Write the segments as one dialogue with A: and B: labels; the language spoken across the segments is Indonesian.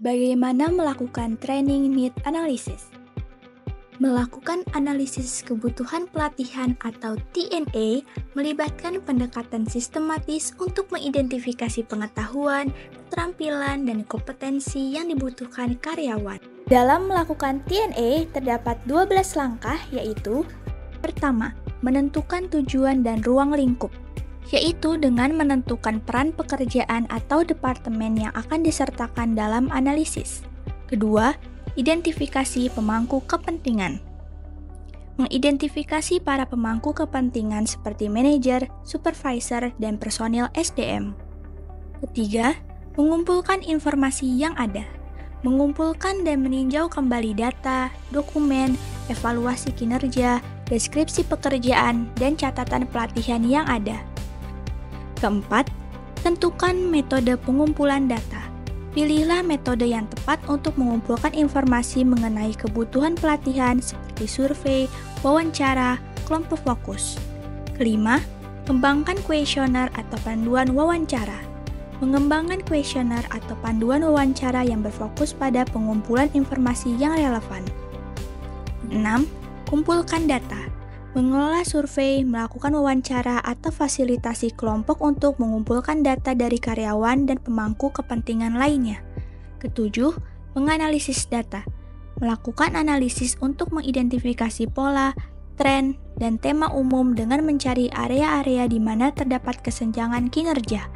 A: Bagaimana melakukan training need analysis? Melakukan analisis kebutuhan pelatihan atau TNA melibatkan pendekatan sistematis untuk mengidentifikasi pengetahuan, keterampilan, dan kompetensi yang dibutuhkan karyawan. Dalam melakukan TNA terdapat 12 langkah, yaitu: pertama, menentukan tujuan dan ruang lingkup, yaitu dengan menentukan peran pekerjaan atau departemen yang akan disertakan dalam analisis. Kedua, identifikasi pemangku kepentingan. Mengidentifikasi para pemangku kepentingan seperti manajer, supervisor, dan personil SDM. Ketiga, mengumpulkan informasi yang ada. Mengumpulkan dan meninjau kembali data, dokumen, evaluasi kinerja, deskripsi pekerjaan, dan catatan pelatihan yang ada. Keempat, tentukan metode pengumpulan data. Pilihlah metode yang tepat untuk mengumpulkan informasi mengenai kebutuhan pelatihan seperti survei, wawancara, kelompok fokus. Kelima, kembangkan kuesioner atau panduan wawancara. Mengembangkan kuesioner atau panduan wawancara yang berfokus pada pengumpulan informasi yang relevan. 6. Kumpulkan data. Mengelola survei, melakukan wawancara, atau fasilitasi kelompok untuk mengumpulkan data dari karyawan dan pemangku kepentingan lainnya. Ketujuh, menganalisis data. Melakukan analisis untuk mengidentifikasi pola, tren, dan tema umum dengan mencari area-area di mana terdapat kesenjangan kinerja.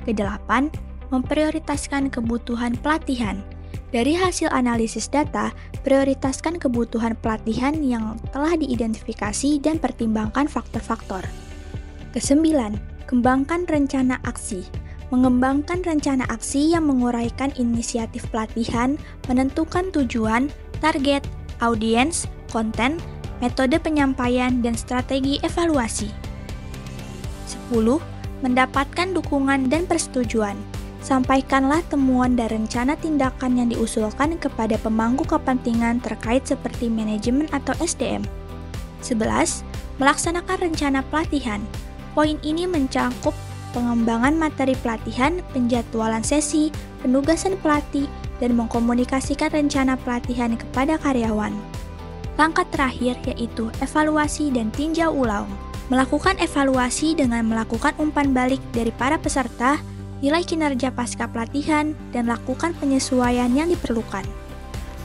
A: Kedelapan, memprioritaskan kebutuhan pelatihan. Dari hasil analisis data, prioritaskan kebutuhan pelatihan yang telah diidentifikasi dan pertimbangkan faktor-faktor. Kesembilan, kembangkan rencana aksi. Mengembangkan rencana aksi yang menguraikan inisiatif pelatihan, menentukan tujuan, target, audiens, konten, metode penyampaian, dan strategi evaluasi. 10. Mendapatkan dukungan dan persetujuan. Sampaikanlah temuan dan rencana tindakan yang diusulkan kepada pemangku kepentingan terkait seperti manajemen atau SDM. 11. Melaksanakan rencana pelatihan. Poin ini mencakup pengembangan materi pelatihan, penjadwalan sesi, penugasan pelatih, dan mengkomunikasikan rencana pelatihan kepada karyawan. Langkah terakhir yaitu evaluasi dan tinjau ulang. Melakukan evaluasi dengan melakukan umpan balik dari para peserta, nilai kinerja pasca pelatihan, dan lakukan penyesuaian yang diperlukan.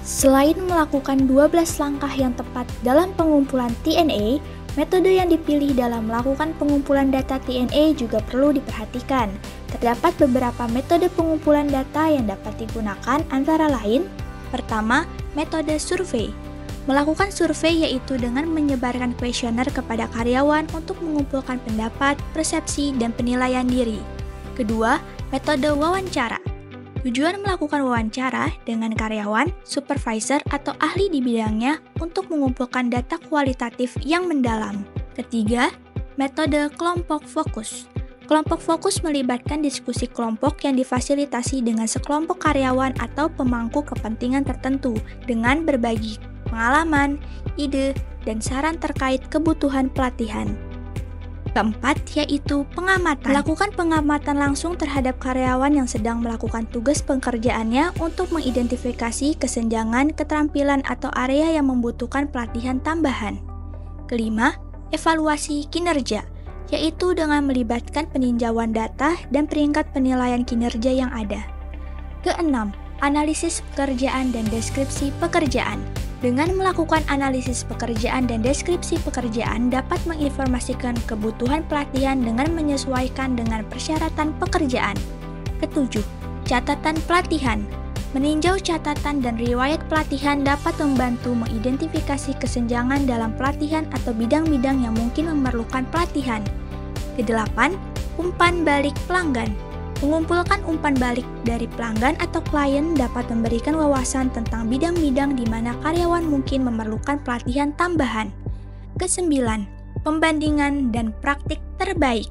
A: Selain melakukan 12 langkah yang tepat dalam pengumpulan TNA, metode yang dipilih dalam melakukan pengumpulan data TNA juga perlu diperhatikan. Terdapat beberapa metode pengumpulan data yang dapat digunakan, antara lain: pertama, metode survei. Melakukan survei yaitu dengan menyebarkan kuesioner kepada karyawan untuk mengumpulkan pendapat, persepsi, dan penilaian diri. Kedua, metode wawancara. Tujuan melakukan wawancara dengan karyawan, supervisor, atau ahli di bidangnya untuk mengumpulkan data kualitatif yang mendalam. Ketiga, metode kelompok fokus. Kelompok fokus melibatkan diskusi kelompok yang difasilitasi dengan sekelompok karyawan atau pemangku kepentingan tertentu dengan berbagi pengalaman, ide, dan saran terkait kebutuhan pelatihan. Keempat, yaitu pengamatan. Melakukan pengamatan langsung terhadap karyawan yang sedang melakukan tugas pekerjaannya untuk mengidentifikasi kesenjangan, keterampilan, atau area yang membutuhkan pelatihan tambahan. Kelima, evaluasi kinerja, yaitu dengan melibatkan peninjauan data dan peringkat penilaian kinerja yang ada. Keenam, analisis pekerjaan dan deskripsi pekerjaan. Dengan melakukan analisis pekerjaan dan deskripsi pekerjaan dapat menginformasikan kebutuhan pelatihan dengan menyesuaikan dengan persyaratan pekerjaan. Ketujuh, catatan pelatihan. Meninjau catatan dan riwayat pelatihan dapat membantu mengidentifikasi kesenjangan dalam pelatihan atau bidang-bidang yang mungkin memerlukan pelatihan. Kedelapan, umpan balik pelanggan. Mengumpulkan umpan balik dari pelanggan atau klien dapat memberikan wawasan tentang bidang-bidang di mana karyawan mungkin memerlukan pelatihan tambahan. Kesembilan, pembandingan dan praktik terbaik.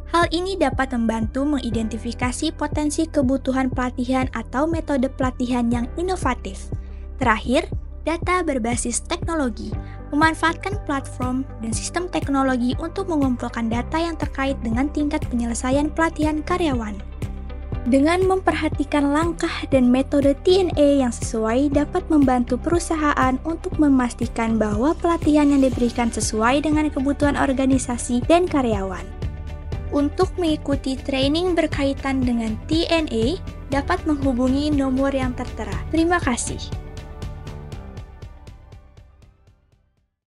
A: Hal ini dapat membantu mengidentifikasi potensi kebutuhan pelatihan atau metode pelatihan yang inovatif. Terakhir, data berbasis teknologi. Memanfaatkan platform dan sistem teknologi untuk mengumpulkan data yang terkait dengan tingkat penyelesaian pelatihan karyawan. Dengan memperhatikan langkah dan metode TNA yang sesuai dapat membantu perusahaan untuk memastikan bahwa pelatihan yang diberikan sesuai dengan kebutuhan organisasi dan karyawan. Untuk mengikuti training berkaitan dengan TNA, dapat menghubungi nomor yang tertera. Terima kasih.